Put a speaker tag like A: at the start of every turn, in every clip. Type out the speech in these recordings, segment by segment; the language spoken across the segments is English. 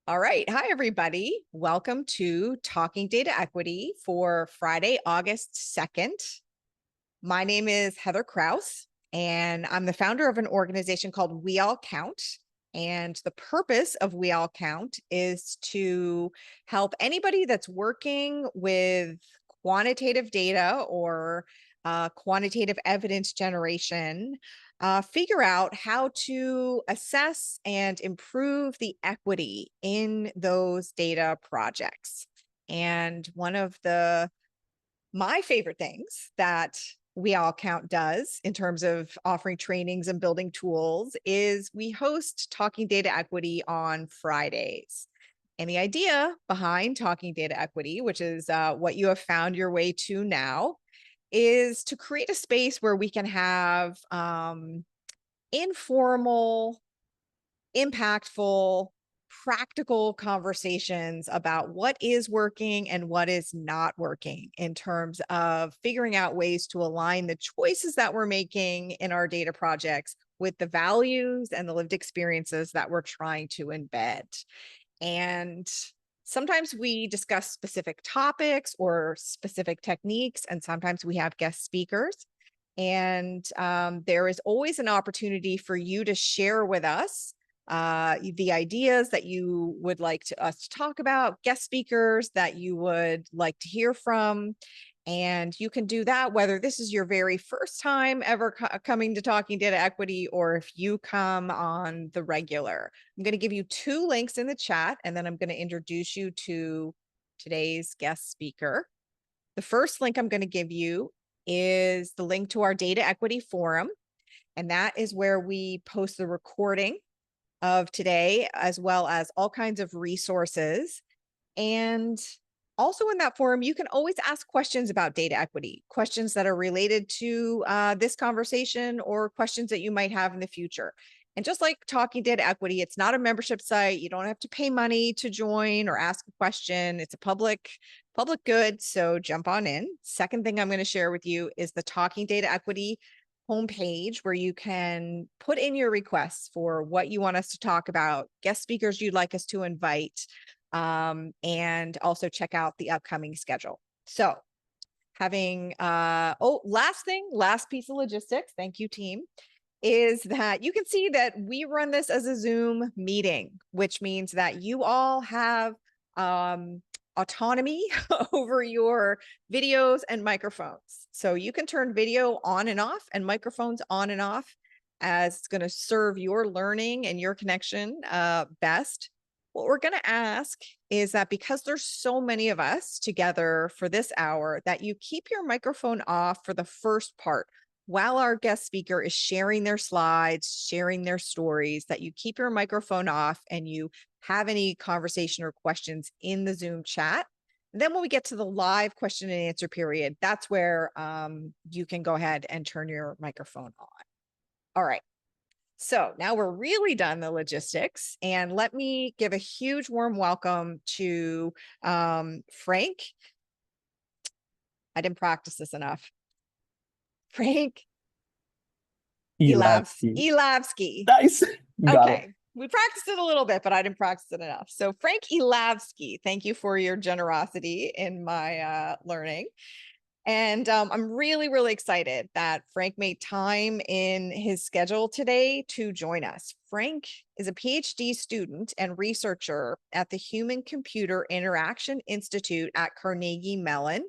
A: All right. Hi, everybody. Welcome to Talking Data Equity for Friday, August 2nd. My name is Heather Kraus, and I'm the founder of an organization called We All Count. And the purpose of We All Count is to help anybody that's working with quantitative data or quantitative evidence generation figure out how to assess and improve the equity in those data projects. And one of my favorite things that We All Count does in terms of offering trainings and building tools is we host Talking Data Equity on Fridays. And the idea behind Talking Data Equity, which is what you have found your way to now, is to create a space where we can have informal, impactful, practical conversations about what is working and what is not working in terms of figuring out ways to align the choices that we're making in our data projects with the values and the lived experiences that we're trying to embed. And sometimes we discuss specific topics or specific techniques, and sometimes we have guest speakers. And there is always an opportunity for you to share with us the ideas that you would like us to talk about, guest speakers that you would like to hear from. And you can do that whether this is your very first time ever coming to Talking Data Equity, or if you come on the regular. I'm going to give you two links in the chat, and then I'm going to introduce you to today's guest speaker. The first link I'm going to give you is the link to our Data Equity Forum, and that is where we post the recording of today, as well as all kinds of resources. And also in that forum, you can always ask questions about data equity, questions that are related to this conversation or questions that you might have in the future. And just like Talking Data Equity, it's not a membership site. You don't have to pay money to join or ask a question. It's a public good, so jump on in. Second thing I'm going to share with you is the Talking Data Equity homepage, where you can put in your requests for what you want us to talk about, guest speakers you'd like us to invite, and also check out the upcoming schedule. So having, last piece of logistics, thank you team, is that you can see that we run this as a Zoom meeting, which means that you all have autonomy over your videos and microphones. So you can turn video on and off and microphones on and off as it's going to serve your learning and your connection best. What we're going to ask is that because there's so many of us together for this hour, that you keep your microphone off for the first part while our guest speaker is sharing their slides, sharing their stories, that you keep your microphone off and you have any conversation or questions in the Zoom chat. And then when we get to the live question and answer period, that's where you can go ahead and turn your microphone on. All right. So now we're really done the logistics, and let me give a huge warm welcome to Frank. I didn't practice this enough. Frank
B: Elavsky.
A: Elavsky.
B: Nice. Got it.
A: Okay. We practiced it a little bit, but I didn't practice it enough. So Frank Elavsky, thank you for your generosity in my learning. And I'm really, really excited that Frank made time in his schedule today to join us. Frank is a PhD student and researcher at the Human-Computer Interaction Institute at Carnegie Mellon.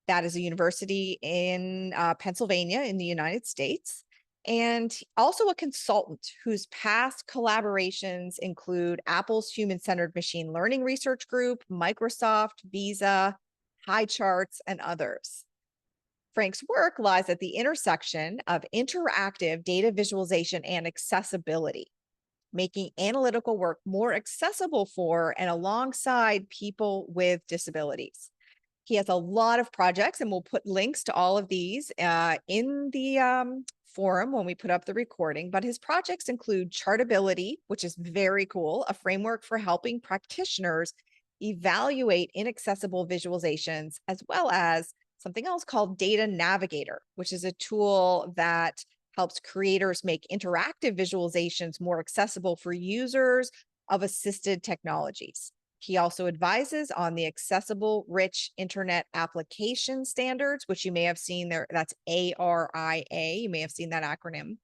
A: That is a university in Pennsylvania in the United States. And also a consultant whose past collaborations include Apple's Human-Centered Machine Learning Research Group, Microsoft, Visa, HighCharts, and others. Frank's work lies at the intersection of interactive data visualization and accessibility, making analytical work more accessible for and alongside people with disabilities. He has a lot of projects, and we'll put links to all of these in the forum when we put up the recording, but his projects include Chartability, which is very cool, a framework for helping practitioners evaluate inaccessible visualizations, as well as something else called Data Navigator, which is a tool that helps creators make interactive visualizations more accessible for users of assisted technologies. He also advises on the Accessible Rich Internet Application Standards, which you may have seen there. That's ARIA. You may have seen that acronym.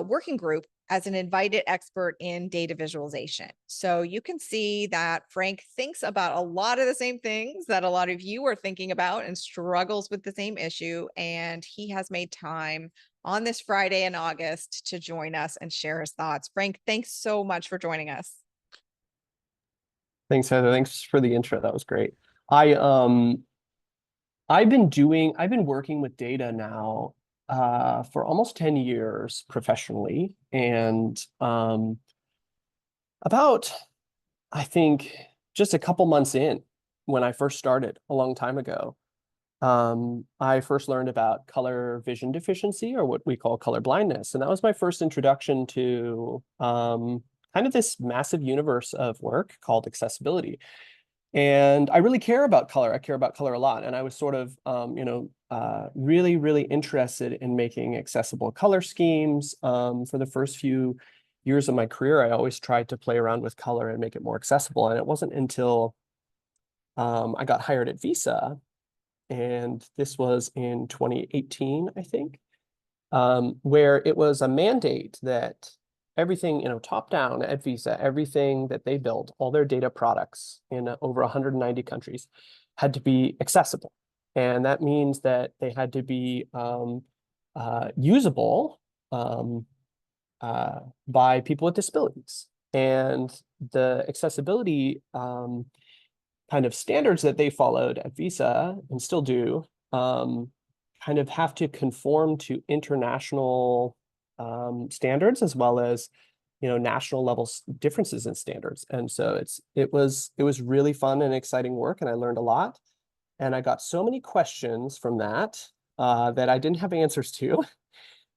A: Working group as an invited expert in data visualization. So you can see that Frank thinks about a lot of the same things that a lot of you are thinking about and struggles with the same issue. And he has made time on this Friday in August to join us and share his thoughts. Frank, thanks so much for joining us.
B: Thanks, Heather. Thanks for the intro. That was great. I've been working with data now for almost 10 years professionally. And about, I think, just a couple months in, when I first started a long time ago, I first learned about color vision deficiency, or what we call color blindness. And that was my first introduction to kind of this massive universe of work called accessibility. And I really care about color. I care about color a lot. And I was sort of, really, really interested in making accessible color schemes. For the first few years of my career, I always tried to play around with color and make it more accessible. And it wasn't until I got hired at Visa, and this was in 2018, I think, where it was a mandate that everything, top down at Visa, everything that they built, all their data products in over 190 countries had to be accessible. And that means that they had to be usable by people with disabilities. And the accessibility kind of standards that they followed at Visa, and still do, kind of have to conform to international standards, as well as national level differences in standards. And so it was really fun and exciting work, and I learned a lot. And I got so many questions from that that I didn't have answers to,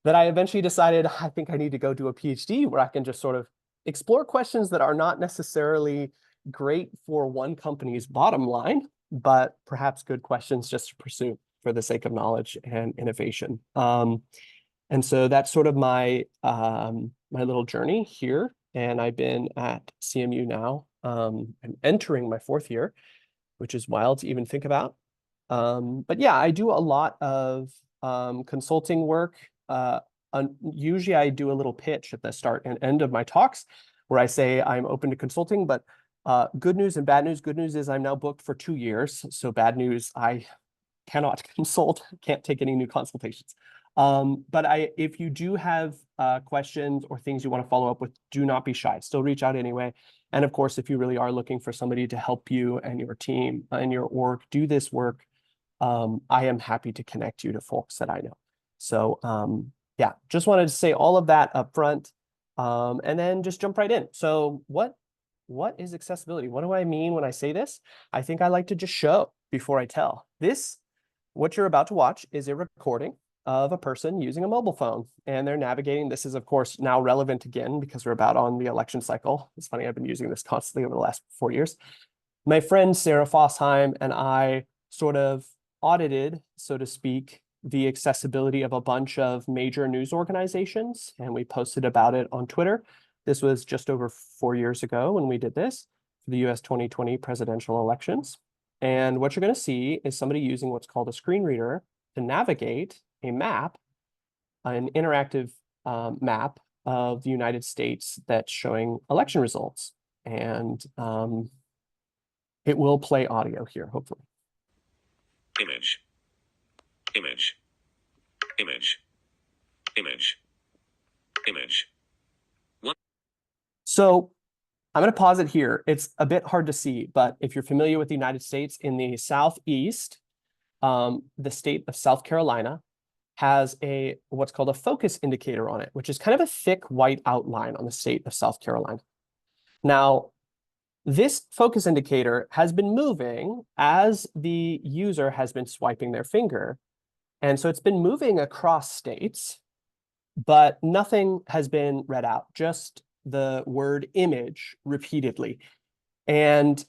B: that I eventually decided I think I need to go do a PhD where I can just sort of explore questions that are not necessarily great for one company's bottom line, but perhaps good questions just to pursue for the sake of knowledge and innovation. And so that's sort of my my little journey here. And I've been at CMU now. I'm entering my fourth year, which is wild to even think about. But yeah, I do a lot of consulting work. Usually I do a little pitch at the start and end of my talks where I say I'm open to consulting, but good news and bad news. Good news is I'm now booked for 2 years. So bad news, I cannot consult, can't take any new consultations. But if you do have questions or things you want to follow up with, do not be shy. Still reach out anyway. And of course, if you really are looking for somebody to help you and your team and your org do this work, I am happy to connect you to folks that I know. So yeah, just wanted to say all of that up front, and then just jump right in. So what is accessibility? What do I mean when I say this? I think I like to just show before I tell. What you're about to watch is a recording of a person using a mobile phone, and they're navigating. This is, of course, now relevant again because we're about on the election cycle. It's funny, I've been using this constantly over the last 4 years. My friend Sarah Fossheim and I sort of audited, so to speak, the accessibility of a bunch of major news organizations, and we posted about it on Twitter. This was just over 4 years ago when we did this for the US 2020 presidential elections. And what you're going to see is somebody using what's called a screen reader to navigate a map, an interactive map of the United States that's showing election results. And it will play audio here, hopefully.
C: Image. Image. Image. Image. Image.
B: So I'm going to pause it here. It's a bit hard to see, but if you're familiar with the United States, in the Southeast, the state of South Carolina has what's called a focus indicator on it, which is kind of a thick white outline on the state of South Carolina. Now, this focus indicator has been moving as the user has been swiping their finger. And so it's been moving across states, but nothing has been read out, just the word image repeatedly. And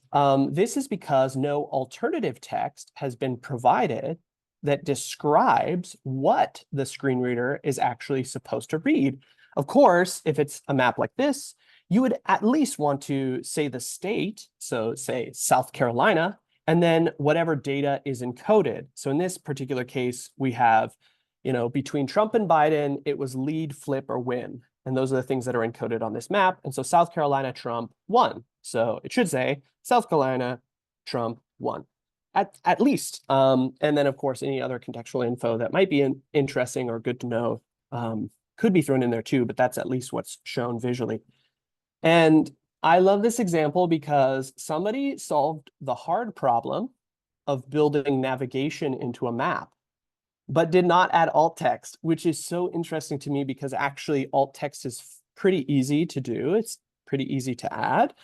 B: this is because no alternative text has been provided that describes what the screen reader is actually supposed to read. Of course, if it's a map like this, you would at least want to say the state, so say South Carolina, and then whatever data is encoded. So in this particular case, we have, between Trump and Biden, it was lead, flip, or win. And those are the things that are encoded on this map. And so South Carolina, Trump won. So it should say South Carolina, Trump won. At least. And then, of course, any other contextual info that might be interesting or good to know could be thrown in there too, but that's at least what's shown visually. And I love this example because somebody solved the hard problem of building navigation into a map, but did not add alt text, which is so interesting to me because actually alt text is pretty easy to do. It's pretty easy to add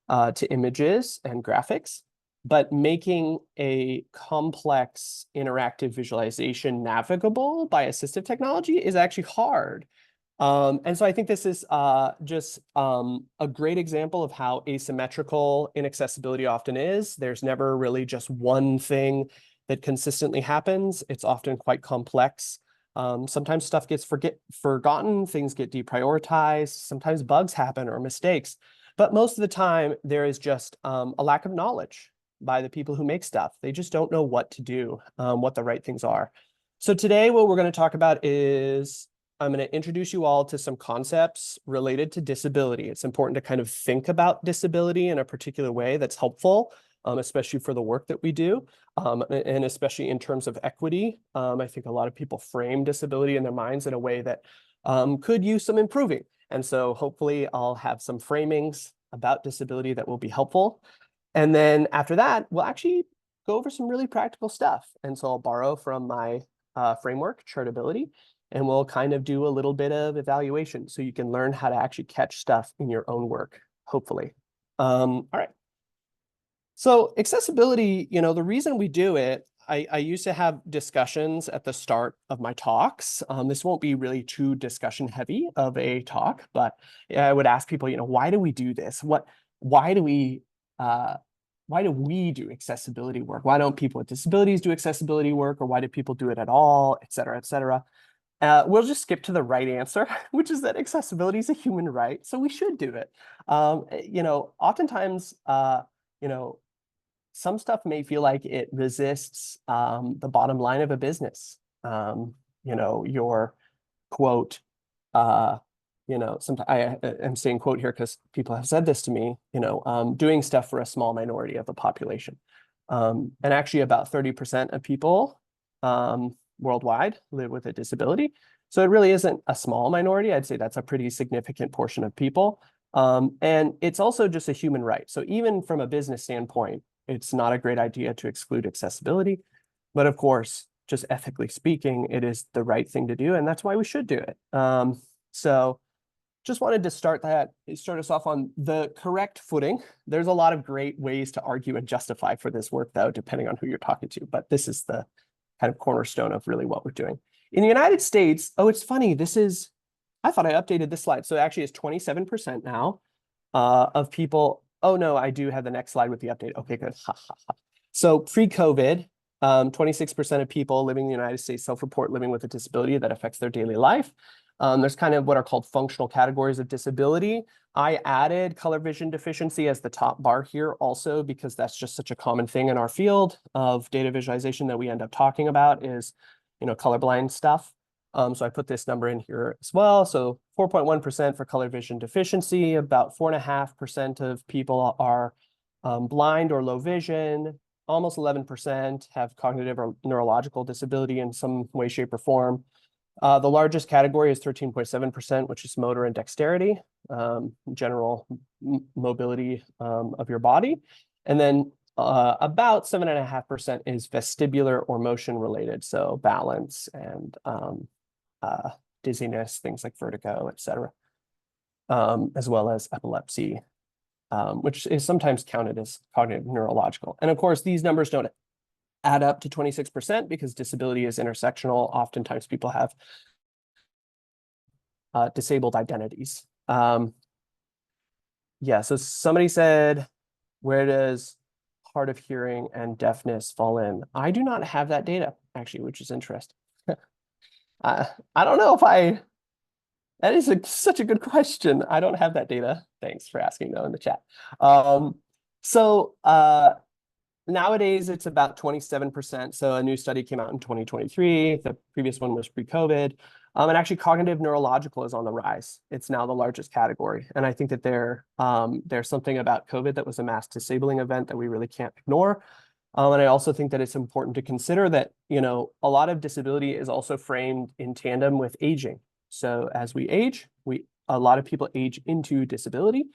B: to images and graphics, but making a complex interactive visualization navigable by assistive technology is actually hard. And so I think this is just a great example of how asymmetrical inaccessibility often is. There's never really just one thing that consistently happens. It's often quite complex. Sometimes stuff gets forgotten, things get deprioritized, sometimes bugs happen or mistakes. But most of the time, there is just a lack of knowledge by the people who make stuff. They just don't know what to do, what the right things are. So today, what we're going to talk about is I'm going to introduce you all to some concepts related to disability. It's important to kind of think about disability in a particular way that's helpful, especially for the work that we do, and especially in terms of equity. I think a lot of people frame disability in their minds in a way that could use some improving. And so hopefully I'll have some framings about disability that will be helpful. And then after that, we'll actually go over some really practical stuff. And so I'll borrow from my framework, Chartability, and we'll kind of do a little bit of evaluation so you can learn how to actually catch stuff in your own work, hopefully. All right. So accessibility, the reason we do it, I used to have discussions at the start of my talks. This won't be really too discussion heavy of a talk, but I would ask people, why do we do this? Why do we do accessibility work? Why don't people with disabilities do accessibility work? Or why do people do it at all, et cetera, et cetera? We'll just skip to the right answer, which is that accessibility is a human right, so we should do it. Oftentimes, some stuff may feel like it resists the bottom line of a business. Your quote, sometimes I am saying quote here because people have said this to me, doing stuff for a small minority of the population. And actually about 30% of people worldwide live with a disability. So it really isn't a small minority. I'd say that's a pretty significant portion of people. And it's also just a human right. So even from a business standpoint, it's not a great idea to exclude accessibility. But of course, just ethically speaking, it is the right thing to do. And that's why we should do it. So just wanted to start us off on the correct footing. There's a lot of great ways to argue and justify for this work, though, depending on who you're talking to. But this is the kind of cornerstone of really what we're doing. In the United States, it's funny, I thought I updated this slide. So actually it's 27% now of people. Oh no, I do have the next slide with the update. Okay, good. So pre-COVID, 26% of people living in the United States self-report living with a disability that affects their daily life. There's kind of what are called functional categories of disability. I added color vision deficiency as the top bar here also because that's just such a common thing in our field of data visualization that we end up talking about is, colorblind stuff. So I put this number in here as well. So 4.1% for color vision deficiency, about 4.5% of people are blind or low vision, almost 11% have cognitive or neurological disability in some way, shape, or form. The largest category is 13.7%, which is motor and dexterity, general mobility of your body. And then about 7.5% is vestibular or motion related, so balance and dizziness, things like vertigo, et cetera, as well as epilepsy, which is sometimes counted as cognitive neurological. And of course, these numbers don't add up to 26% because disability is intersectional. Oftentimes people have disabled identities. So somebody said, where does hard of hearing and deafness fall in? I do not have that data, actually, which is interesting. I don't know if That is such a good question. I don't have that data. Thanks for asking though in the chat. Um, so nowadays it's about 27%. So a new study came out in 2023. The previous one was pre-COVID. And actually cognitive neurological is on the rise. It's now the largest category. And I think that there's something about COVID that was a mass disabling event that we really can't ignore. And I also think that it's important to consider that, you know, a lot of disability is also framed in tandem with aging. So as we age, a lot of people age into disability.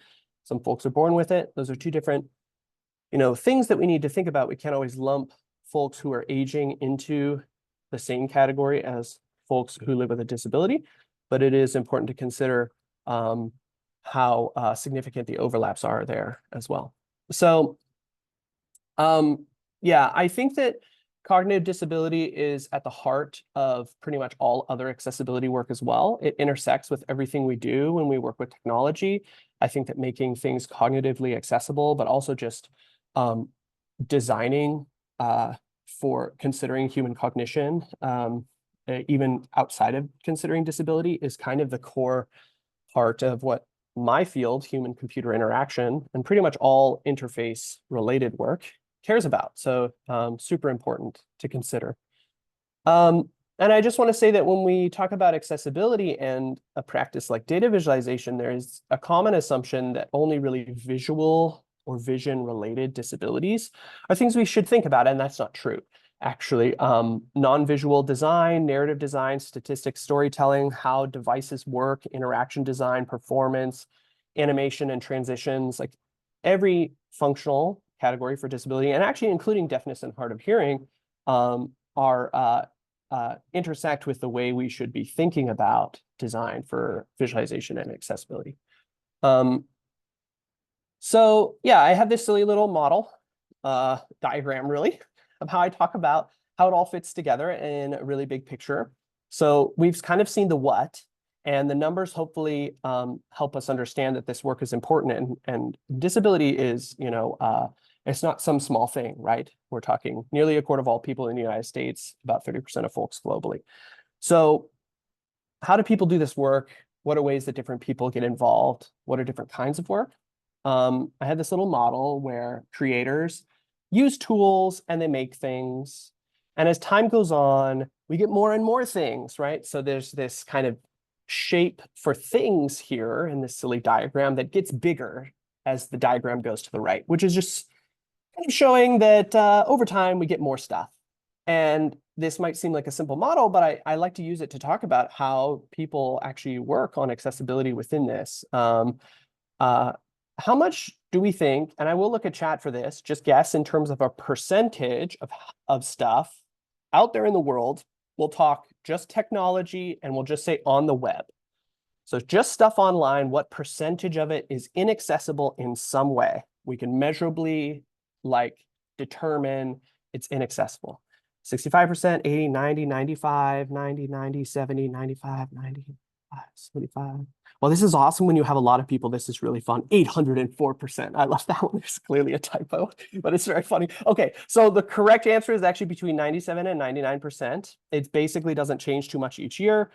B: Some folks are born with it. Those are two different, you know, things that we need to think about. We can't always lump folks who are aging into the same category as folks who live with a disability, but it is important to consider how significant the overlaps are there as well. So yeah, I think that cognitive disability is at the heart of pretty much all other accessibility work as well. It intersects with everything we do when we work with technology. I think that making things cognitively accessible, but also just designing for considering human cognition, even outside of considering disability, is kind of the core part of what my field, human-computer interaction, and pretty much all interface-related work cares about. So super important to consider. And I just want to say that when we talk about accessibility and a practice like data visualization, there is a common assumption that only really visual or vision-related disabilities are things we should think about, and that's not true. Actually, non-visual design, narrative design, statistics, storytelling, how devices work, interaction design, performance, animation, and transitions, like every functional category for disability, and actually including deafness and hard of hearing, intersect with the way we should be thinking about design for visualization and accessibility. So yeah, I have this silly little model diagram really of how I talk about how it all fits together in a really big picture. So we've kind of seen the what, and the numbers hopefully help us understand that this work is important, and disability is, you know, it's not some small thing, right? We're talking nearly a quarter of all people in the United States, about 30% of folks globally. So how do people do this work? What are ways that different people get involved? What are different kinds of work? I had this little model where creators use tools and they make things. And as time goes on, we get more and more things, right? So there's this kind of shape for things here in this silly diagram that gets bigger as the diagram goes to the right, which is just kind of showing that over time we get more stuff. And this might seem like a simple model, but I like to use it to talk about how people actually work on accessibility within this. How much do we think, and I will look at chat for this, just guess in terms of a percentage of stuff out there in the world, we'll talk just technology and we'll just say on the web. So just stuff online, what percentage of it is inaccessible in some way? We can measurably like determine it's inaccessible. 65%, 80, 90, 95, 90, 90, 70, 95, 95, 75. Well, this is awesome when you have a lot of people. This is really fun. 804%. I left that one. There's clearly a typo, but it's very funny. Okay, so the correct answer is actually between 97 and 99%. It basically doesn't change too much each year.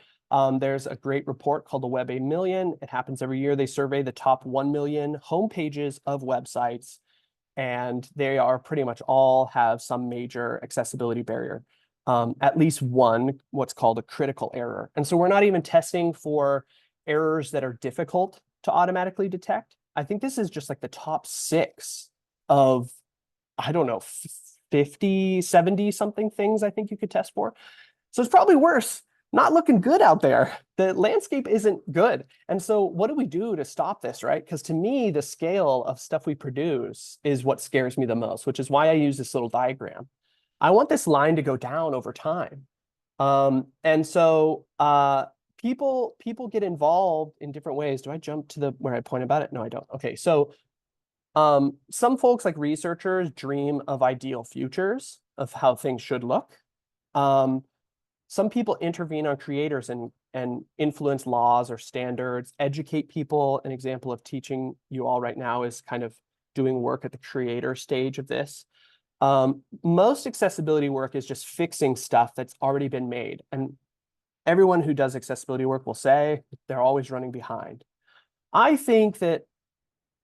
B: There's a great report called the Web A Million. It happens every year. They survey the top 1 million homepages of websites, and they are pretty much all have some major accessibility barrier. At least one, what's called a critical error. And so we're not even testing for errors that are difficult to automatically detect. I think this is just like the top 6 of, I don't know, 50, 70 something things I think you could test for. So it's probably worse. Not looking good out there. The landscape isn't good. And so what do we do to stop this, right? Because to me, the scale of stuff we produce is what scares me the most, which is why I use this little diagram. I want this line to go down over time. And so people get involved in different ways. Do I jump to where I point about it? No, I don't. Okay, so some folks like researchers dream of ideal futures of how things should look. Some people intervene on creators and influence laws or standards, educate people. An example of teaching you all right now is kind of doing work at the creator stage of this. Most accessibility work is just fixing stuff that's already been made. And everyone who does accessibility work will say they're always running behind. I think that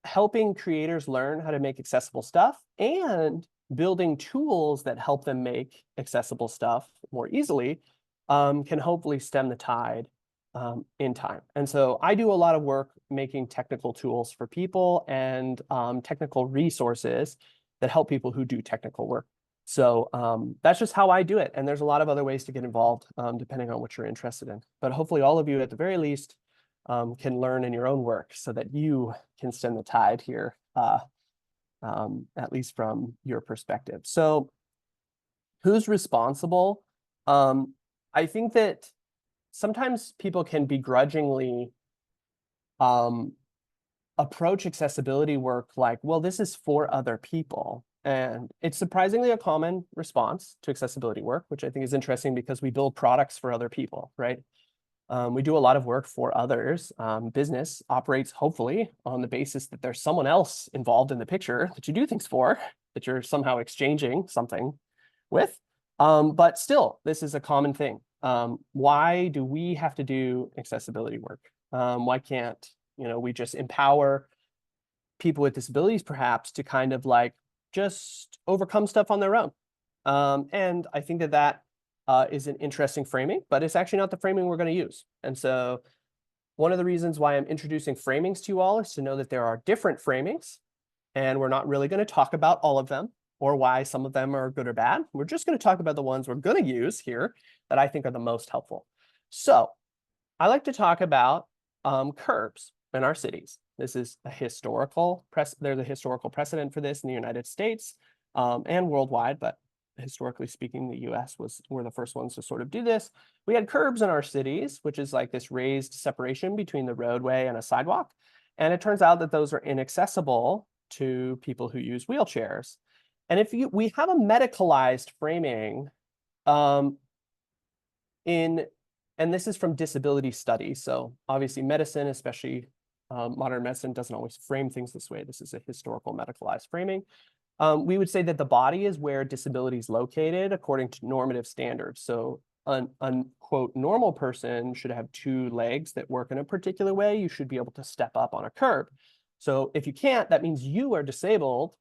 B: helping creators learn how to make accessible stuff and building tools that help them make accessible stuff more easily can hopefully stem the tide in time. And so I do a lot of work making technical tools for people and technical resources that help people who do technical work. So that's just how I do it. And there's a lot of other ways to get involved depending on what you're interested in. But hopefully all of you at the very least can learn in your own work so that you can stem the tide here, at least from your perspective. So who's responsible? I think that sometimes people can begrudgingly approach accessibility work like, well, this is for other people. And it's surprisingly a common response to accessibility work, which I think is interesting because we build products for other people, right? We do a lot of work for others. Business operates hopefully on the basis that there's someone else involved in the picture that you do things for, that you're somehow exchanging something with. But still, this is a common thing. Why do we have to do accessibility work? Why can't, we just empower people with disabilities perhaps to kind of like just overcome stuff on their own? And I think that is an interesting framing, but it's actually not the framing we're going to use. And so one of the reasons why I'm introducing framings to you all is to know that there are different framings, and we're not really going to talk about all of them or why some of them are good or bad. We're just going to talk about the ones we're going to use here that I think are the most helpful. So I like to talk about curbs in our cities. This is a historical there's a historical precedent for this in the United States and worldwide, but historically speaking, the US were the first ones to sort of do this. We had curbs in our cities, which is like this raised separation between the roadway and a sidewalk. And it turns out that those are inaccessible to people who use wheelchairs. And if we have a medicalized framing and this is from disability studies. So obviously medicine, especially modern medicine, doesn't always frame things this way. This is a historical medicalized framing. We would say that the body is where disability is located according to normative standards. So an quote normal person should have 2 legs that work in a particular way. You should be able to step up on a curb. So if you can't, that means you are disabled.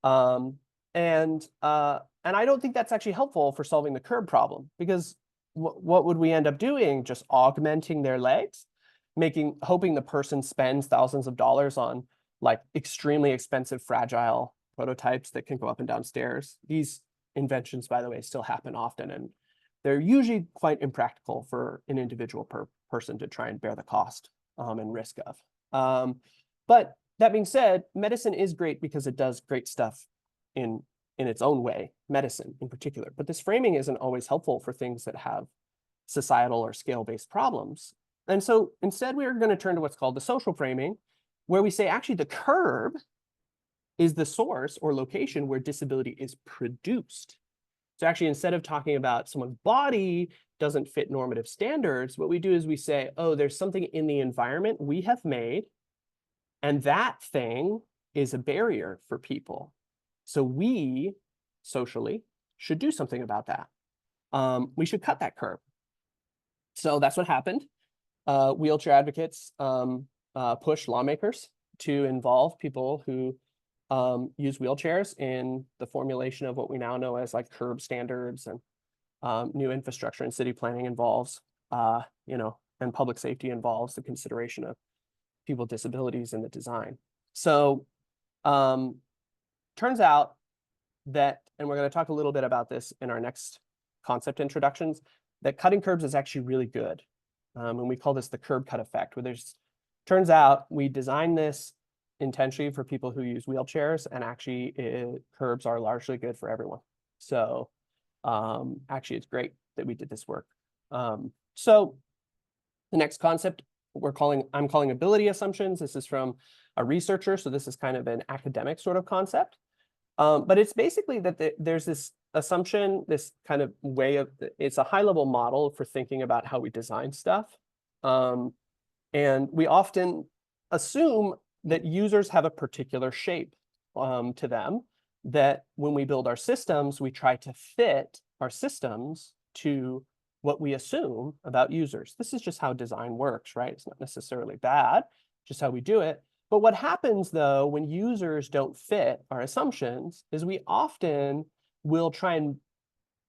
B: And I don't think that's actually helpful for solving the curb problem, because what would we end up doing? Just augmenting their legs, hoping the person spends thousands of dollars on like extremely expensive, fragile prototypes that can go up and down stairs. These inventions, by the way, still happen often, and they're usually quite impractical for an individual person to try and bear the cost and risk of. But that being said, medicine is great because it does great stuff in its own way, medicine in particular. But this framing isn't always helpful for things that have societal or scale-based problems. And so instead, we're going to turn to what's called the social framing, where we say actually the curb is the source or location where disability is produced. So actually, instead of talking about someone's body doesn't fit normative standards, what we do is we say, oh, there's something in the environment we have made, and that thing is a barrier for people. So we, socially, should do something about that. We should cut that curb. So that's what happened. Wheelchair advocates push lawmakers to involve people who use wheelchairs in the formulation of what we now know as like curb standards, and new infrastructure and city planning involves, and public safety involves the consideration of people with disabilities in the design. So turns out that, and we're going to talk a little bit about this in our next concept introductions, that cutting curbs is actually really good. And we call this the curb cut effect, where turns out we designed this intentionally for people who use wheelchairs, and actually curbs are largely good for everyone. So actually it's great that we did this work. So the next concept I'm calling ability assumptions. This is from a researcher, so this is kind of an academic sort of concept. But it's basically that there's this assumption, this kind of way of, it's a high-level model for thinking about how we design stuff. And we often assume that users have a particular shape to them, that when we build our systems, we try to fit our systems to what we assume about users. This is just how design works, right? It's not necessarily bad, just how we do it. But what happens though, when users don't fit our assumptions, is we often will try and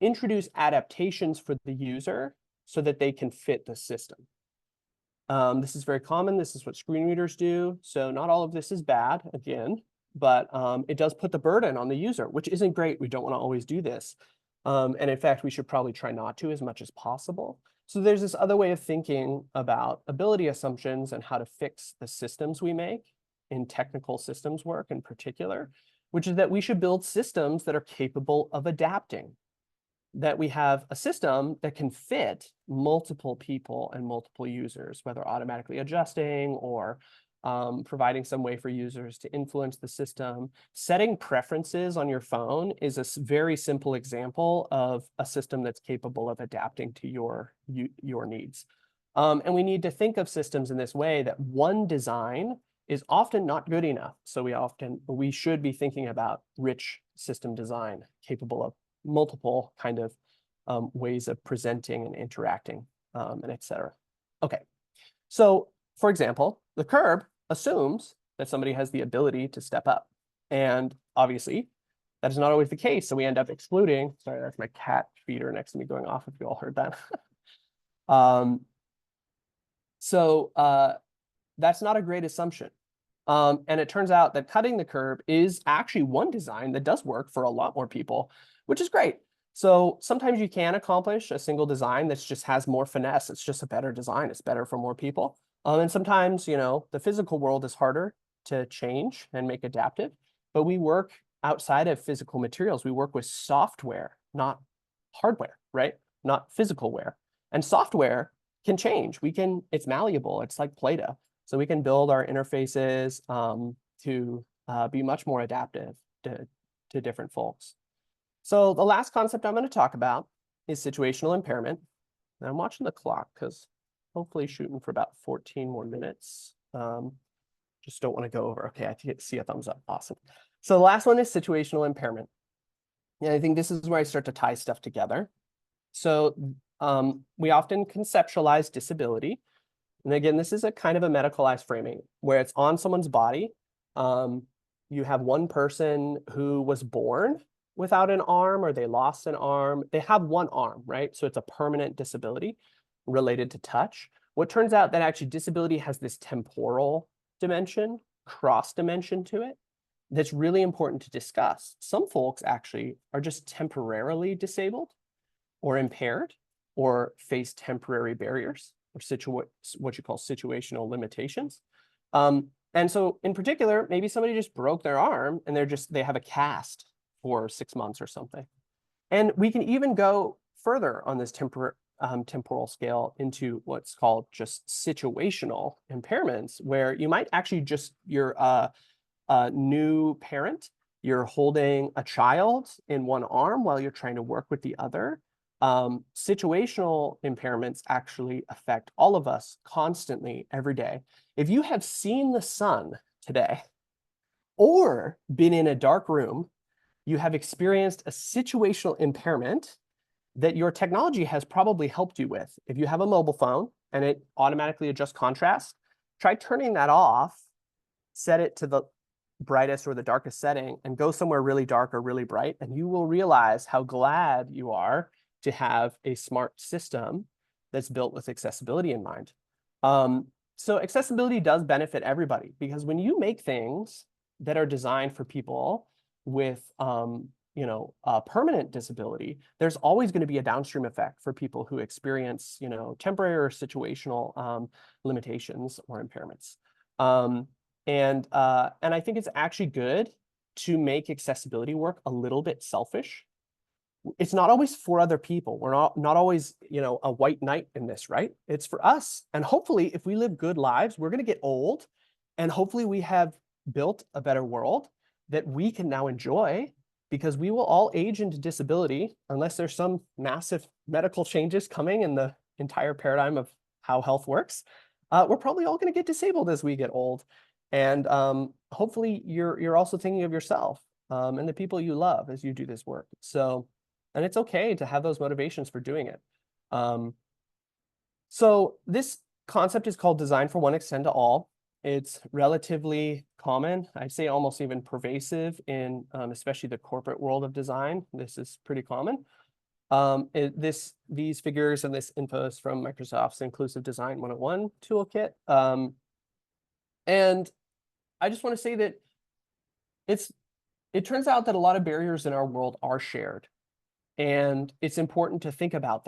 B: introduce adaptations for the user so that they can fit the system. This is very common. This is what screen readers do. So not all of this is bad, again, but it does put the burden on the user, which isn't great. We don't want to always do this. And in fact, we should probably try not to as much as possible. So there's this other way of thinking about ability assumptions and how to fix the systems we make in technical systems work in particular, which is that we should build systems that are capable of adapting, that we have a system that can fit multiple people and multiple users, whether automatically adjusting or providing some way for users to influence the system. Setting preferences on your phone is a very simple example of a system that's capable of adapting to your needs. And we need to think of systems in this way, that one design is often not good enough. So we should be thinking about rich system design capable of multiple kind of ways of presenting and interacting, and et cetera. Okay, so for example, the curb assumes that somebody has the ability to step up. And obviously, that is not always the case. So we end up excluding, sorry, that's my cat feeder next to me going off, if you all heard that. That's not a great assumption. And it turns out that cutting the curb is actually one design that does work for a lot more people, which is great. So sometimes you can accomplish a single design that just has more finesse. It's just a better design. It's better for more people. And sometimes, the physical world is harder to change and make adaptive, but we work outside of physical materials. We work with software, not hardware, right? Not physical ware. And software can change. It's malleable. It's like Play-Doh. So we can build our interfaces to be much more adaptive to different folks. So the last concept I'm going to talk about is situational impairment. And I'm watching the clock because hopefully shooting for about 14 more minutes. Just don't want to go over. Okay, I see a thumbs up. Awesome. So the last one is situational impairment. And I think this is where I start to tie stuff together. So we often conceptualize disability. And again, this is a kind of a medicalized framing where it's on someone's body. You have one person who was born without an arm, or they lost an arm. They have one arm, right? So it's a permanent disability related to touch. What turns out that actually disability has this temporal dimension, cross dimension to it, that's really important to discuss. Some folks actually are just temporarily disabled or impaired or face temporary barriers or what you call situational limitations. And so in particular, maybe somebody just broke their arm and they have a cast for 6 months or something. And we can even go further on this temporal scale into what's called just situational impairments, where you might actually you're a new parent, you're holding a child in one arm while you're trying to work with the other. Situational impairments actually affect all of us constantly every day. If you have seen the sun today or been in a dark room, you have experienced a situational impairment that your technology has probably helped you with. If you have a mobile phone and it automatically adjusts contrast, try turning that off, set it to the brightest or the darkest setting, and go somewhere really dark or really bright, and you will realize how glad you are to have a smart system that's built with accessibility in mind. So accessibility does benefit everybody, because when you make things that are designed for people with a permanent disability, there's always going to be a downstream effect for people who experience temporary or situational limitations or impairments. And I think it's actually good to make accessibility work a little bit selfish. It's not always for other people. We're not always a white knight in this, right? It's for us. And hopefully, if we live good lives, we're going to get old, and hopefully we have built a better world that we can now enjoy, because we will all age into disability unless there's some massive medical changes coming in the entire paradigm of how health works. We're probably all going to get disabled as we get old. And hopefully you're also thinking of yourself and the people you love as you do this work. And it's okay to have those motivations for doing it. So this concept is called design for one, extend to all. It's relatively common. I'd say almost even pervasive in especially the corporate world of design. This is pretty common. These figures and this info is from Microsoft's Inclusive Design 101 toolkit. And I just want to say that it turns out that a lot of barriers in our world are shared. And it's important to think about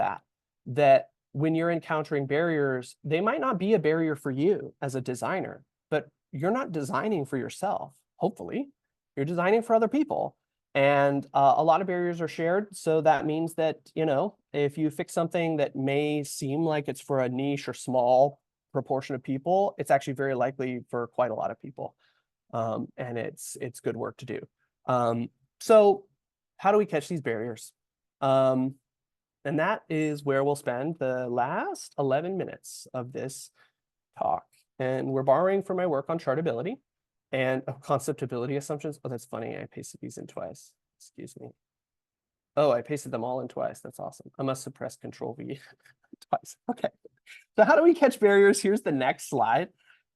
B: that when you're encountering barriers, they might not be a barrier for you as a designer, but you're not designing for yourself, hopefully. You're designing for other people. And a lot of barriers are shared. So that means that, if you fix something that may seem like it's for a niche or small proportion of people, it's actually very likely for quite a lot of people. And it's good work to do. So how do we catch these barriers? And that is where we'll spend the last 11 minutes of this talk. And we're borrowing from my work on chartability and conceptability assumptions. Oh, that's funny. I pasted these in twice. Excuse me. Oh, I pasted them all in twice. That's awesome. I must have pressed Control V twice. Okay. So how do we catch barriers? Here's the next slide.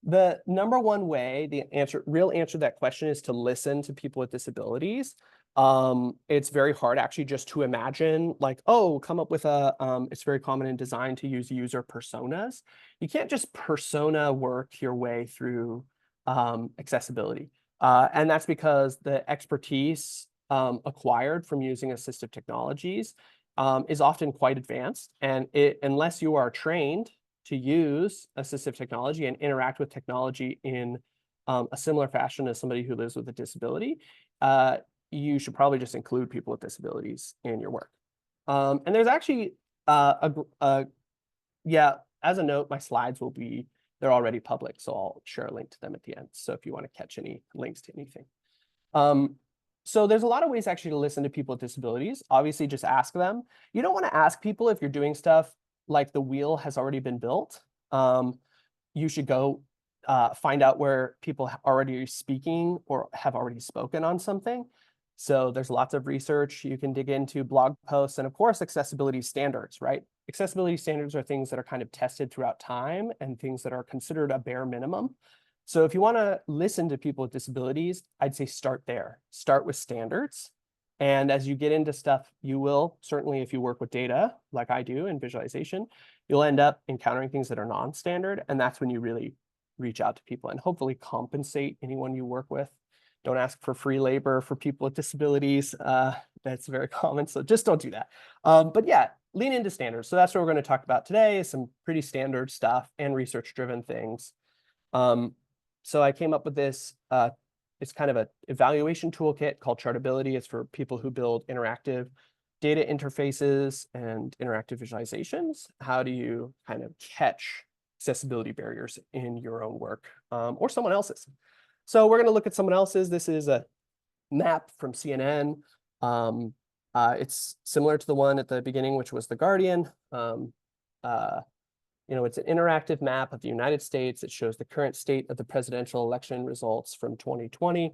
B: The number one way, the real answer to that question is to listen to people with disabilities. It's very hard actually just to imagine come up with it's very common in design to use user personas. You can't just persona work your way through accessibility. And that's because the expertise acquired from using assistive technologies is often quite advanced. And unless you are trained to use assistive technology and interact with technology in a similar fashion as somebody who lives with a disability, you should probably just include people with disabilities in your work. And there's actually, as a note, my slides they're already public, so I'll share a link to them at the end. So if you want to catch any links to anything. So there's a lot of ways actually to listen to people with disabilities. Obviously, just ask them. You don't want to ask people if you're doing stuff like the wheel has already been built. You should go find out where people already are speaking or have already spoken on something. So there's lots of research you can dig into, blog posts, and of course, accessibility standards, right? Accessibility standards are things that are kind of tested throughout time and things that are considered a bare minimum. So if you want to listen to people with disabilities, I'd say start there. Start with standards. And as you get into stuff, you will, certainly if you work with data, like I do in visualization, you'll end up encountering things that are non-standard. And that's when you really reach out to people and hopefully compensate anyone you work with. Don't ask for free labor for people with disabilities. That's very common, so just don't do that. But yeah, lean into standards. So that's what we're going to talk about today, some pretty standard stuff and research-driven things. So I came up with this. It's kind of an evaluation toolkit called Chartability. It's for people who build interactive data interfaces and interactive visualizations. How do you kind of catch accessibility barriers in your own work or someone else's? So we're going to look at someone else's. This is a map from CNN. It's similar to the one at the beginning, which was The Guardian. It's an interactive map of the United States. It shows the current state of the presidential election results from 2020.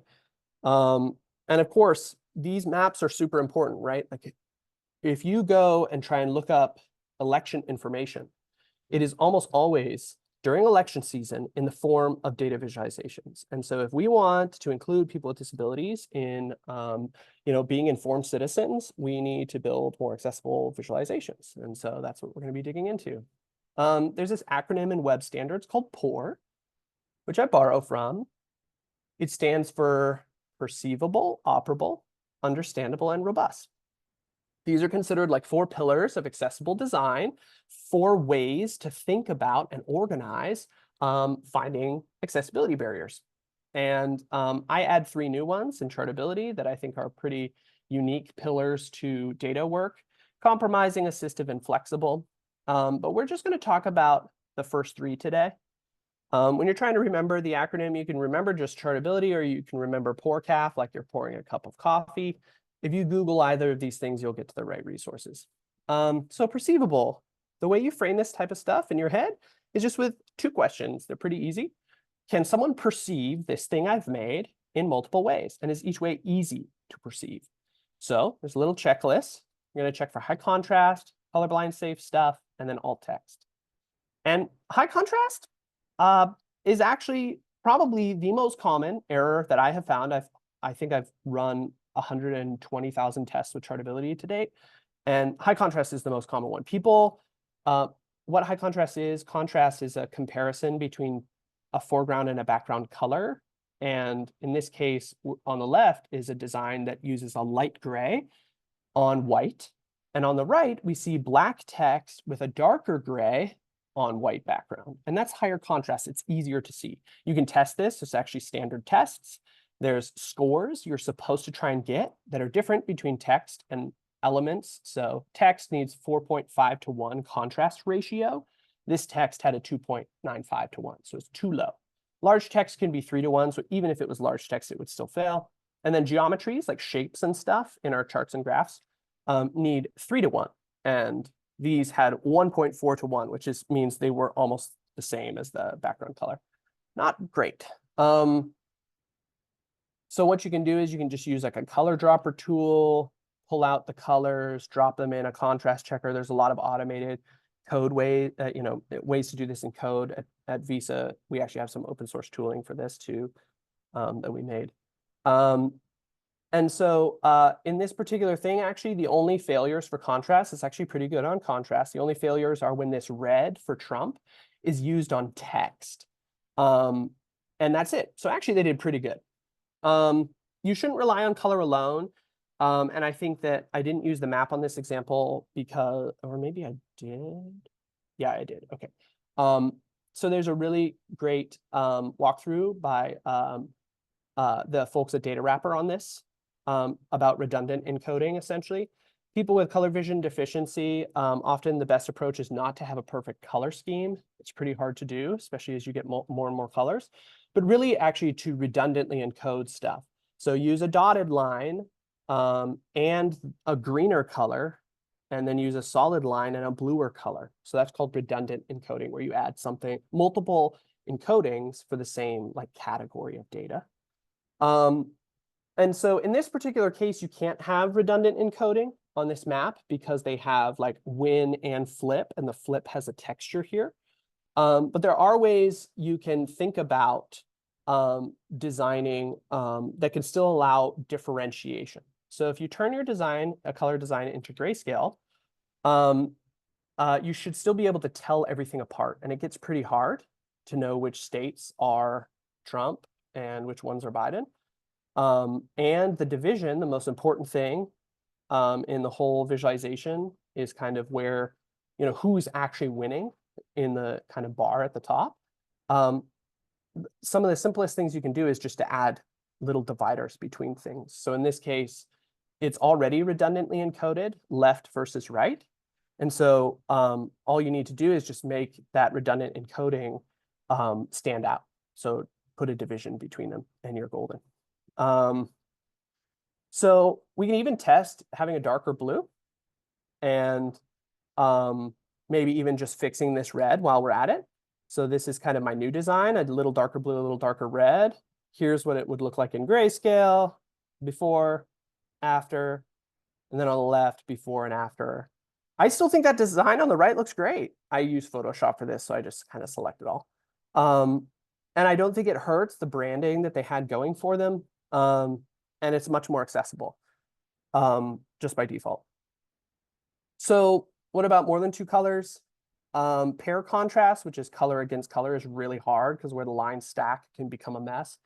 B: And of course, these maps are super important, right? Like if you go and try and look up election information, it is almost always during election season in the form of data visualizations. And so if we want to include people with disabilities in being informed citizens, we need to build more accessible visualizations. And so that's what we're going to be digging into. There's this acronym in web standards called POUR, which I borrow from. It stands for perceivable, operable, understandable, and robust. These are considered like 4 pillars of accessible design, 4 ways to think about and organize finding accessibility barriers. And I add 3 new ones in Chartability that I think are pretty unique pillars to data work: compromising, assistive, and flexible. But we're just going to talk about the first 3 today. When you're trying to remember the acronym, you can remember just Chartability, or you can remember POURCAF like you're pouring a cup of coffee. If you Google either of these things, you'll get to the right resources. So perceivable, the way you frame this type of stuff in your head is just with 2 questions. They're pretty easy. Can someone perceive this thing I've made in multiple ways? And is each way easy to perceive? So there's a little checklist. You're going to check for high contrast, colorblind safe stuff, and then alt text. And high contrast is actually probably the most common error that I have found. I think I've run 120,000 tests with Chartability to date, and high contrast is the most common one. People, what high contrast is a comparison between a foreground and a background color. And in this case, on the left is a design that uses a light gray on white. And on the right, we see black text with a darker gray on white background. And that's higher contrast. It's easier to see. You can test this. It's actually standard tests. There's scores you're supposed to try and get that are different between text and elements. So text needs 4.5 to 1 contrast ratio. This text had a 2.95 to 1, so it's too low. Large text can be 3 to 1, so even if it was large text, it would still fail. And then geometries like shapes and stuff in our charts and graphs need 3 to 1. And these had 1.4 to 1, which means they were almost the same as the background color. Not great. So what you can do is you can just use like a color dropper tool, pull out the colors, drop them in a contrast checker. There's a lot of automated code ways to do this in code at Visa. We actually have some open source tooling for this too that we made. And so in this particular thing, actually, the only failures for contrast, it's actually pretty good on contrast. The only failures are when this red for Trump is used on text. And that's it. So actually, they did pretty good. You shouldn't rely on color alone. And I think that I didn't use the map on this example because, or maybe I did. Yeah, I did. Okay. So there's a really great walkthrough by the folks at Data Wrapper on this about redundant encoding, essentially. People with color vision deficiency, often the best approach is not to have a perfect color scheme. It's pretty hard to do, especially as you get more and more colors, but really actually to redundantly encode stuff. So use a dotted line and a greener color, and then use a solid line and a bluer color. So that's called redundant encoding, where you add multiple encodings for the same like category of data. And so in this particular case, you can't have redundant encoding on this map because they have like win and flip, and the flip has a texture here. But there are ways you can think about designing that can still allow differentiation. So if you turn your color design into grayscale, you should still be able to tell everything apart. And it gets pretty hard to know which states are Trump and which ones are Biden. And the division, the most important thing in the whole visualization is kind of where, who's actually winning in the kind of bar at the top. Some of the simplest things you can do is just to add little dividers between things. So in this case, it's already redundantly encoded left versus right. And so all you need to do is just make that redundant encoding stand out. So put a division between them and you're golden. So we can even test having a darker blue and maybe even just fixing this red while we're at it. So this is kind of my new design, a little darker blue, a little darker red. Here's what it would look like in grayscale, before, after, and then on the left, before and after. I still think that design on the right looks great. I use Photoshop for this, so I just kind of select it all. And I don't think it hurts the branding that they had going for them. And it's much more accessible just by default. So what about more than 2 colors? Pair contrast, which is color against color, is really hard because where the lines stack can become a mess.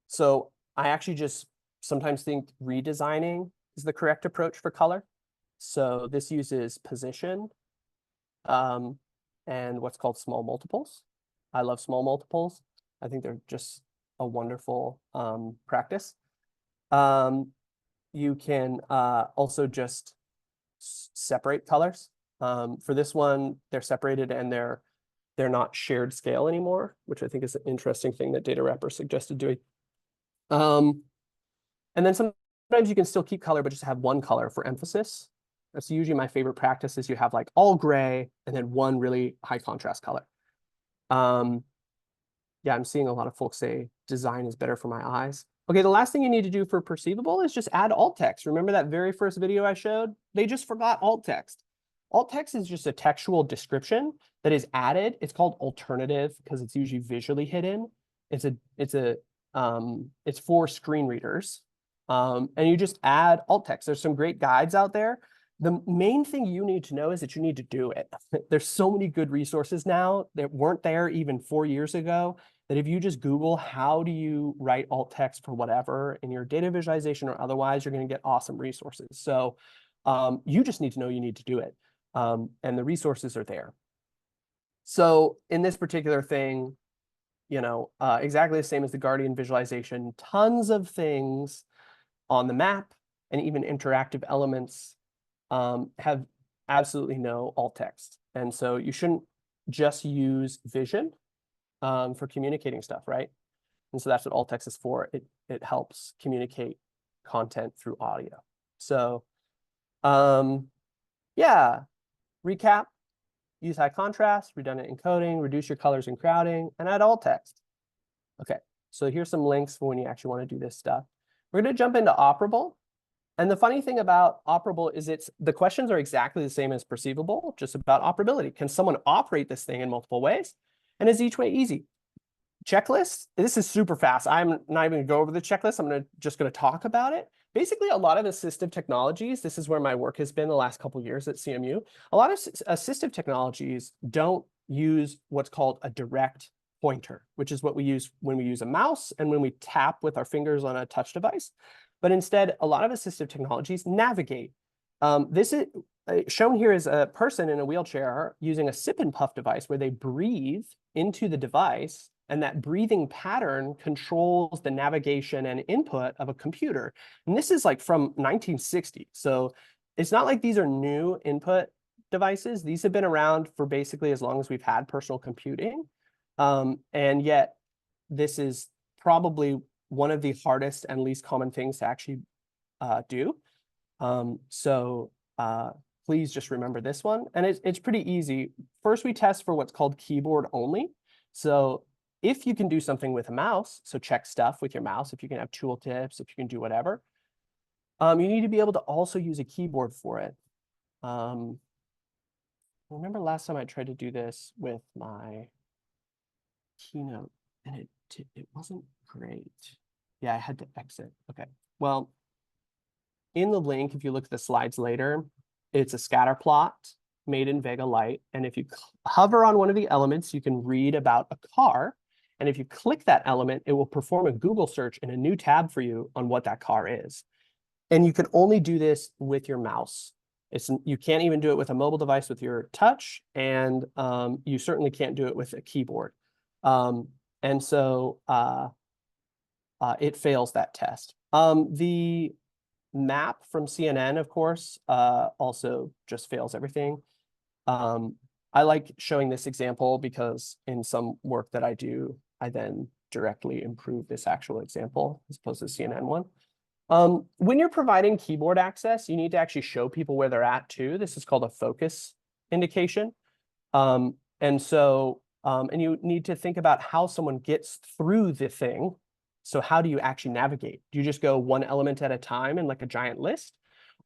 B: So I actually just sometimes think redesigning is the correct approach for color. So this uses position and what's called small multiples. I love small multiples. I think they're just a wonderful practice. You can also just separate colors. For this one, they're separated and they're not shared scale anymore, which I think is an interesting thing that Data Wrapper suggested doing. And then sometimes you can still keep color, but just have one color for emphasis. That's usually my favorite practice, is you have like all gray and then one really high contrast color. Yeah, I'm seeing a lot of folks say design is better for my eyes. Okay, the last thing you need to do for perceivable is just add alt text. Remember that very first video I showed? They just forgot alt text. Alt text is just a textual description that is added. It's called alternative because it's usually visually hidden. It's for screen readers. And you just add alt text. There's some great guides out there. The main thing you need to know is that you need to do it. There's so many good resources now that weren't there even 4 years ago, that if you just Google how do you write alt text for whatever in your data visualization or otherwise, you're going to get awesome resources. So you just need to know you need to do it. And the resources are there. So in this particular thing, exactly the same as the Guardian visualization, tons of things on the map and even interactive elements have absolutely no alt text. And so you shouldn't just use vision for communicating stuff, right? And so that's what alt text is for. It helps communicate content through audio. So yeah, recap, use high contrast, redundant encoding, reduce your colors and crowding, and add alt text. Okay, so here's some links for when you actually want to do this stuff. We're going to jump into operable. And the funny thing about operable is the questions are exactly the same as perceivable, just about operability. Can someone operate this thing in multiple ways? And is each way easy? Checklist, this is super fast. I'm not even going to go over the checklist. I'm just going to talk about it. Basically, a lot of assistive technologies, this is where my work has been the last couple of years at CMU. A lot of assistive technologies don't use what's called a direct pointer, which is what we use when we use a mouse and when we tap with our fingers on a touch device. But instead, a lot of assistive technologies navigate. This is shown here is a person in a wheelchair using a sip and puff device where they breathe into the device, and that breathing pattern controls the navigation and input of a computer. And this is like from 1960. So it's not like these are new input devices. These have been around for basically as long as we've had personal computing. And yet this is probably one of the hardest and least common things to actually do. So please just remember this one. And it's pretty easy. First, we test for what's called keyboard only. So if you can do something with a mouse, so check stuff with your mouse, if you can have tooltips, if you can do whatever, you need to be able to also use a keyboard for it. I remember last time I tried to do this with my Keynote, and it wasn't great. Yeah, I had to exit. Okay, well, in the link, if you look at the slides later, it's a scatter plot made in Vega Lite. And if you hover on one of the elements, you can read about a car. And if you click that element, it will perform a Google search in a new tab for you on what that car is. And you can only do this with your mouse. You can't even do it with a mobile device with your touch, and you certainly can't do it with a keyboard. And so it fails that test. The map from CNN, of course, also just fails everything. I like showing this example because in some work that I do, I then directly improve this actual example as opposed to the CNN one. When you're providing keyboard access, you need to actually show people where they're at too. This is called a focus indication. And you need to think about how someone gets through the thing. So how do you actually navigate? Do you just go one element at a time in like a giant list?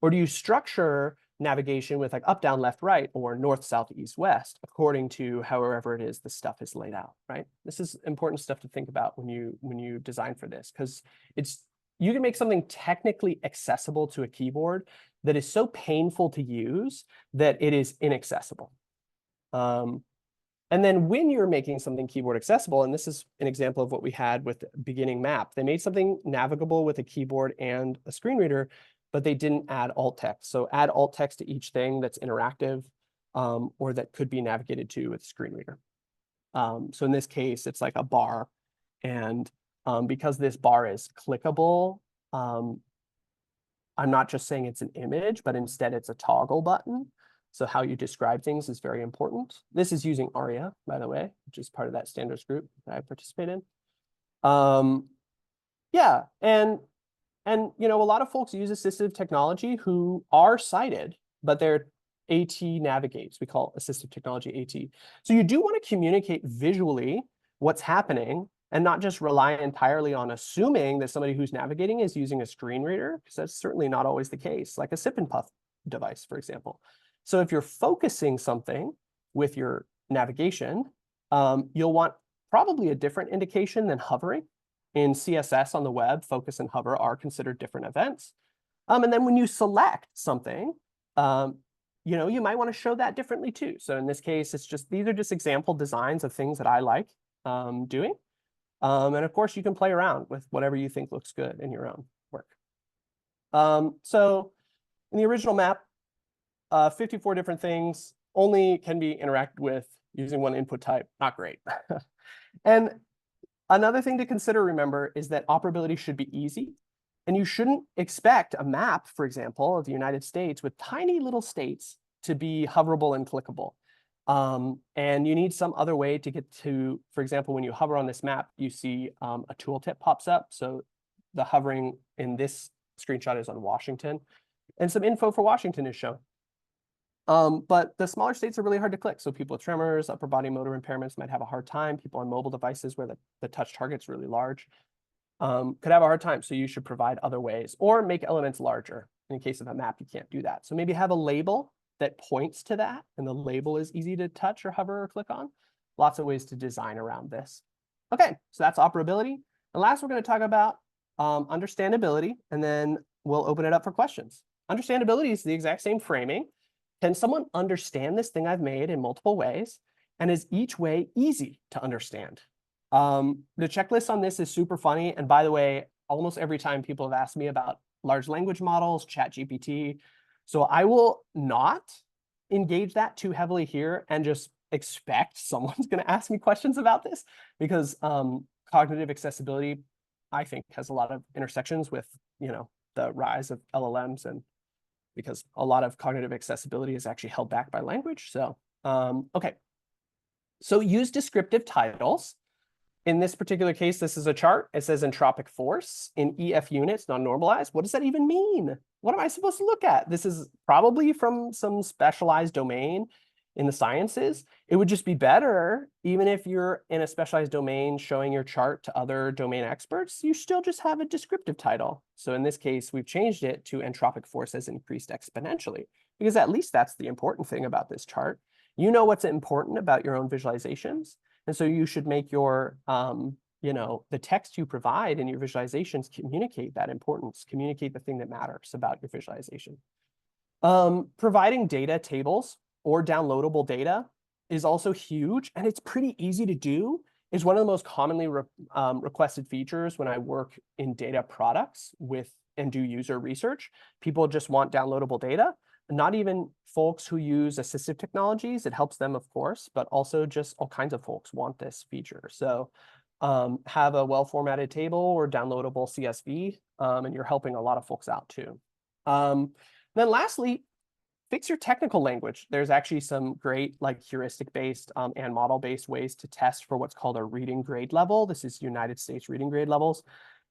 B: Or do you structure navigation with like up, down, left, right, or north, south, east, west, according to however it is the stuff is laid out, right? This is important stuff to think about when you design for this, because you can make something technically accessible to a keyboard that is so painful to use that it is inaccessible. And then when you're making something keyboard accessible, and this is an example of what we had with the beginning map, they made something navigable with a keyboard and a screen reader, but they didn't add alt text. So add alt text to each thing that's interactive or that could be navigated to with a screen reader. So in this case, it's like a bar. And because this bar is clickable, I'm not just saying it's an image, but instead it's a toggle button. So how you describe things is very important. This is using ARIA, by the way, which is part of that standards group that I participate in. Yeah, and a lot of folks use assistive technology who are sighted, but they're AT navigates. We call assistive technology AT. So you do want to communicate visually what's happening and not just rely entirely on assuming that somebody who's navigating is using a screen reader, because that's certainly not always the case, like a sip and puff device, for example. So if you're focusing something with your navigation, you'll want probably a different indication than hovering. In CSS on the web, focus and hover are considered different events. And then when you select something, you might want to show that differently too. So in this case, these are just example designs of things that I like doing. And of course, you can play around with whatever you think looks good in your own work. So in the original map, 54 different things only can be interacted with using one input type. Not great. And another thing to consider, remember, is that operability should be easy. And you shouldn't expect a map, for example, of the United States with tiny little states to be hoverable and clickable. And you need some other way to get to, for example, when you hover on this map, you see a tooltip pops up. So the hovering in this screenshot is on Washington, and some info for Washington is shown. But the smaller states are really hard to click. So people with tremors, upper body motor impairments might have a hard time. People on mobile devices where the touch target's really large could have a hard time. So you should provide other ways or make elements larger. In case of a map, you can't do that. So maybe have a label that points to that, and the label is easy to touch or hover or click on. Lots of ways to design around this. Okay, so that's operability. And last, we're going to talk about understandability, and then we'll open it up for questions. Understandability is the exact same framing. Can someone understand this thing I've made in multiple ways? And is each way easy to understand? The checklist on this is super funny. And by the way, almost every time people have asked me about large language models, ChatGPT. So I will not engage that too heavily here and just expect someone's going to ask me questions about this, because cognitive accessibility, I think, has a lot of intersections with, the rise of LLMs, and because a lot of cognitive accessibility is actually held back by language. So, okay. So use descriptive titles. In this particular case, this is a chart. It says entropic force in EF units, non-normalized. What does that even mean? What am I supposed to look at? This is probably from some specialized domain in the sciences. It would just be better, even if you're in a specialized domain showing your chart to other domain experts, you still just have a descriptive title. So in this case, we've changed it to entropic force has increased exponentially, because at least that's the important thing about this chart. You know what's important about your own visualizations. And so you should make your, the text you provide in your visualizations communicate that importance, communicate the thing that matters about your visualization. Providing data tables or downloadable data is also huge, and it's pretty easy to do. It's one of the most commonly requested features when I work in data products and do user research. People just want downloadable data. Not even folks who use assistive technologies, it helps them, of course, but also just all kinds of folks want this feature. So have a well-formatted table or downloadable CSV, and you're helping a lot of folks out too. Then lastly, fix your technical language. There's actually some great heuristic-based and model-based ways to test for what's called a reading grade level. This is United States reading grade levels.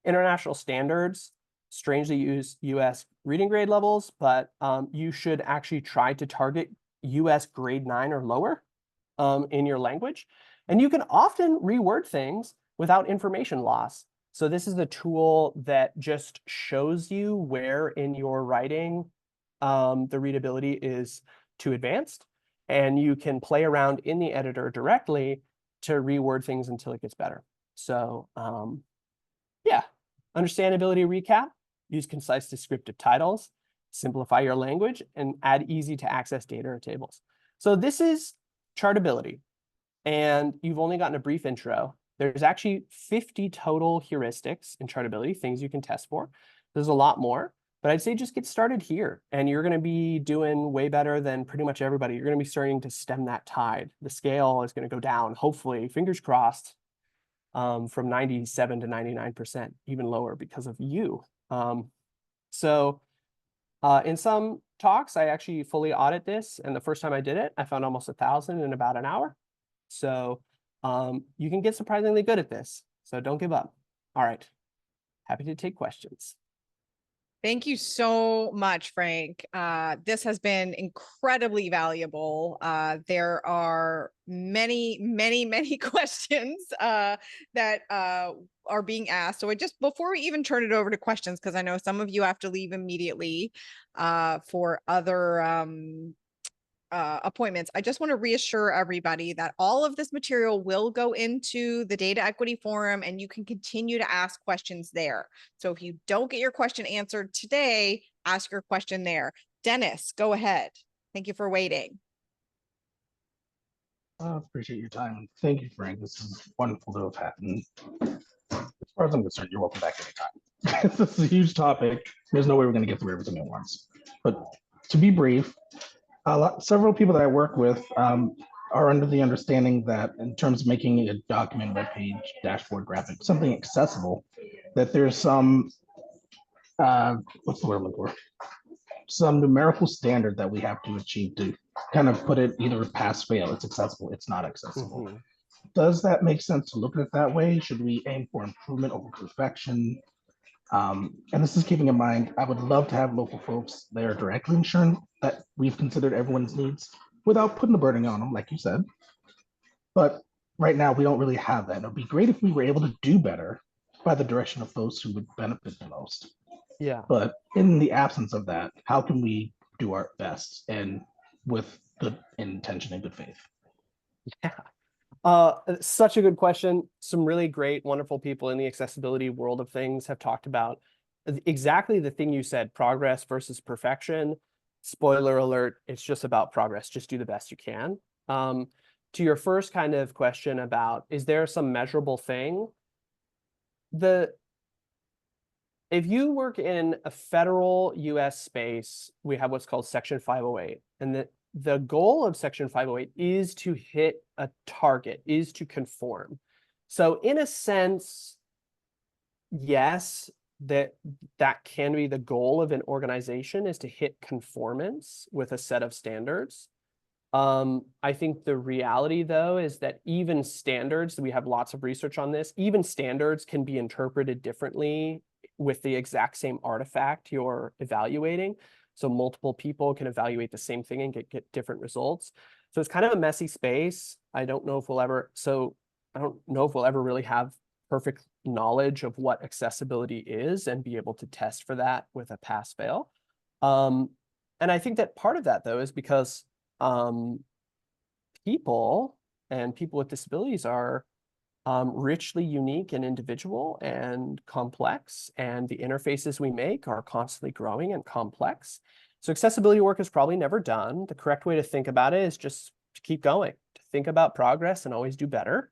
B: International standards strangely use US reading grade levels, but you should actually try to target US grade 9 or lower in your language. And you can often reword things without information loss. So this is a tool that just shows you where in your writing the readability is too advanced, and you can play around in the editor directly to reword things until it gets better. So yeah, understandability recap. Use concise descriptive titles, simplify your language, and add easy to access data or tables. So this is chartability, and you've only gotten a brief intro. There's actually 50 total heuristics in chartability, things you can test for. There's a lot more, but I'd say just get started here, and you're going to be doing way better than pretty much everybody. You're going to be starting to stem that tide. The scale is going to go down, hopefully, fingers crossed, from 97 to 99%, even lower because of you. In some talks, I actually fully audit this. And the first time I did it, I found almost 1,000 in about an hour. So you can get surprisingly good at this. So don't give up. All right. Happy to take questions.
A: Thank you so much, Frank. This has been incredibly valuable. There are many, many, many questions that are being asked. So before we even turn it over to questions, because I know some of you have to leave immediately for other appointments, I just want to reassure everybody that all of this material will go into the Data Equity Forum and you can continue to ask questions there. So if you don't get your question answered today, ask your question there. Dennis, go ahead. Thank you for waiting.
D: I appreciate your time. Thank you, Frank. This is wonderful to have had. And as far as I'm concerned, you're welcome back anytime. This is a huge topic. There's no way we're going to get through everything at once. But to be brief, several people that I work with are under the understanding that in terms of making a document, web page, dashboard, graphic, something accessible, that there's some, what's the word I'm looking for? Some numerical standard that we have to achieve to kind of put it either pass, fail, it's accessible, it's not accessible.
B: Mhm.
D: Does that make sense to look at it that way? Should we aim for improvement over perfection? And this is keeping in mind, I would love to have local folks there directly ensuring that we've considered everyone's needs without putting the burden on them, like you said. But right now, we don't really have that. It would be great if we were able to do better by the direction of those who would benefit the most.
B: Yeah.
D: But in the absence of that, how can we do our best and with good intention and good faith?
B: Such a good question. Some really great, wonderful people in the accessibility world of things have talked about exactly the thing you said, progress versus perfection. Spoiler alert, it's just about progress. Just do the best you can. To your first kind of question about, is there some measurable thing? If you work in a federal US space, we have what's called Section 508. And the goal of Section 508 is to hit a target, is to conform. So in a sense, yes, that can be the goal of an organization, is to hit conformance with a set of standards. I think the reality, though, is that even standards, we have lots of research on this, even standards can be interpreted differently with the exact same artifact you're evaluating. So multiple people can evaluate the same thing and get different results. So it's kind of a messy space. I don't know if we'll ever really have perfect knowledge of what accessibility is and be able to test for that with a pass-fail. And I think that part of that, though, is because people with disabilities are richly unique and individual and complex, and the interfaces we make are constantly growing and complex. So accessibility work is probably never done. The correct way to think about it is just to keep going, to think about progress and always do better.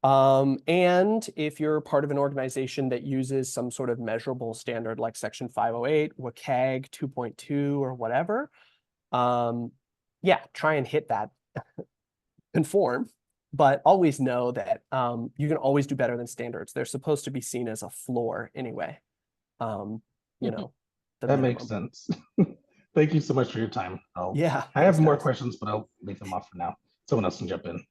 B: And if you're part of an organization that uses some sort of measurable standard like Section 508, WCAG 2.2 or whatever, yeah, try and hit that conform. But always know that you can always do better than standards. They're supposed to be seen as a floor anyway. You know,
D: that makes sense. Thank you so much for your time.
B: Yeah,
D: I have more questions, but I'll leave them off for now. Someone else can jump in.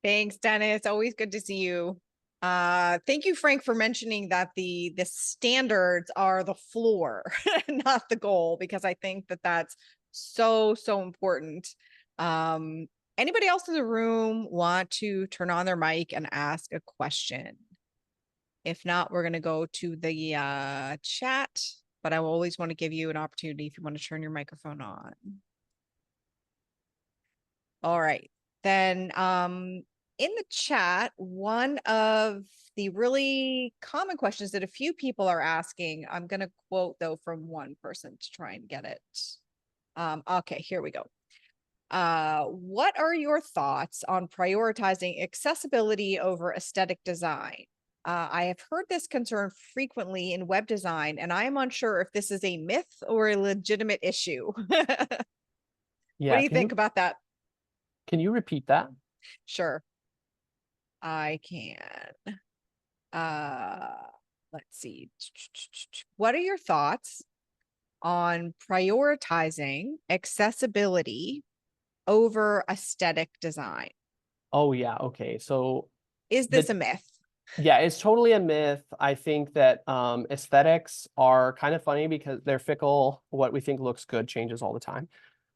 A: Thanks, Dennis. Always good to see you. Thank you, Frank, for mentioning that the standards are the floor, not the goal, because I think that that's so important. Anybody else in the room want to turn on their mic and ask a question? If not, we're going to go to the chat, but I will always want to give you an opportunity if you want to turn your microphone on. All right, then in the chat, one of the really common questions that a few people are asking, I'm going to quote though from one person to try and get it. Okay, here we go. What are your thoughts on prioritizing accessibility over aesthetic design? I have heard this concern frequently in web design, and I am unsure if this is a myth or a legitimate issue.
B: Yeah,
A: what do you think about that?
B: Can you repeat that?
A: Sure. I can. Let's see. What are your thoughts on prioritizing accessibility over aesthetic design?
B: Oh, yeah. Okay. So
A: is this a myth?
B: Yeah, it's totally a myth. I think that aesthetics are kind of funny because they're fickle. What we think looks good changes all the time.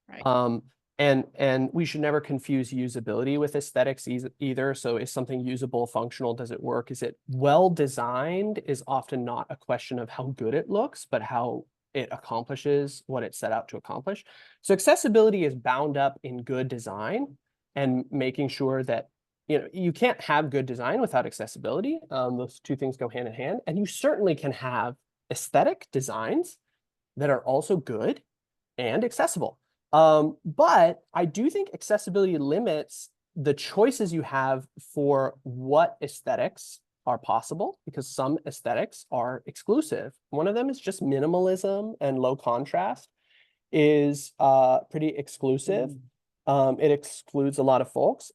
A: Right.
B: And we should never confuse usability with aesthetics either. So is something usable, functional? Does it work? Is it well designed? Is often not a question of how good it looks, but how it accomplishes what it set out to accomplish. So accessibility is bound up in good design and making sure that you can't have good design without accessibility. Those two things go hand in hand. And you certainly can have aesthetic designs that are also good and accessible. But I do think accessibility limits the choices you have for what aesthetics are possible, because some aesthetics are exclusive. One of them is just minimalism and low contrast is pretty exclusive. It excludes a lot of folks.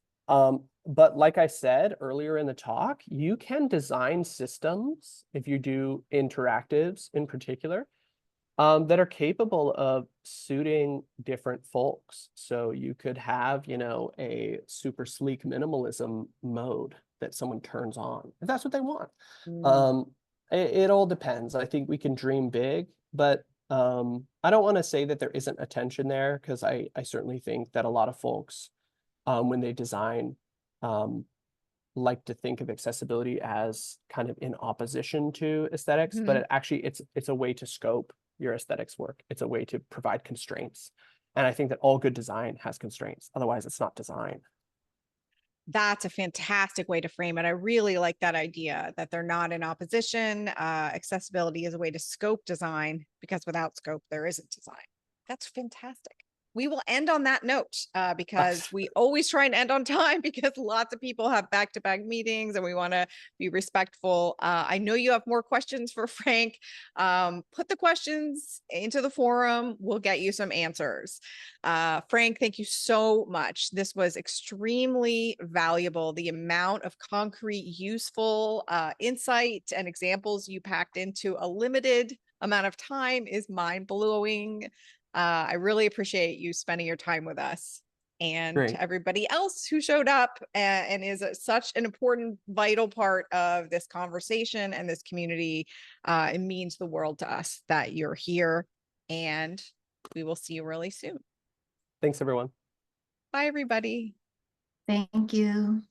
B: But like I said earlier in the talk, you can design systems, if you do interactives in particular, that are capable of suiting different folks. So you could have, a super sleek minimalism mode that someone turns on, if that's what they want. It all depends. I think we can dream big, but I don't want to say that there isn't a tension there, because I certainly think that a lot of folks, when they design, like to think of accessibility as kind of in opposition to aesthetics, but it's a way to scope your aesthetics work. It's a way to provide constraints. And I think that all good design has constraints. Otherwise, it's not design.
A: That's a fantastic way to frame it. I really like that idea that they're not in opposition. Accessibility is a way to scope design, because without scope, there isn't design. That's fantastic. We will end on that note because we always try and end on time, because lots of people have back-to-back meetings and we want to be respectful. I know you have more questions for Frank. Put the questions into the forum. We'll get you some answers. Frank, thank you so much. This was extremely valuable. The amount of concrete, useful insight and examples you packed into a limited amount of time is mind-blowing. I really appreciate you spending your time with us, and
B: Great.
A: to everybody else who showed up and is such an important, vital part of this conversation and this community. It means the world to us that you're here, and we will see you really soon.
B: Thanks, everyone.
A: Bye, everybody.
E: Thank you.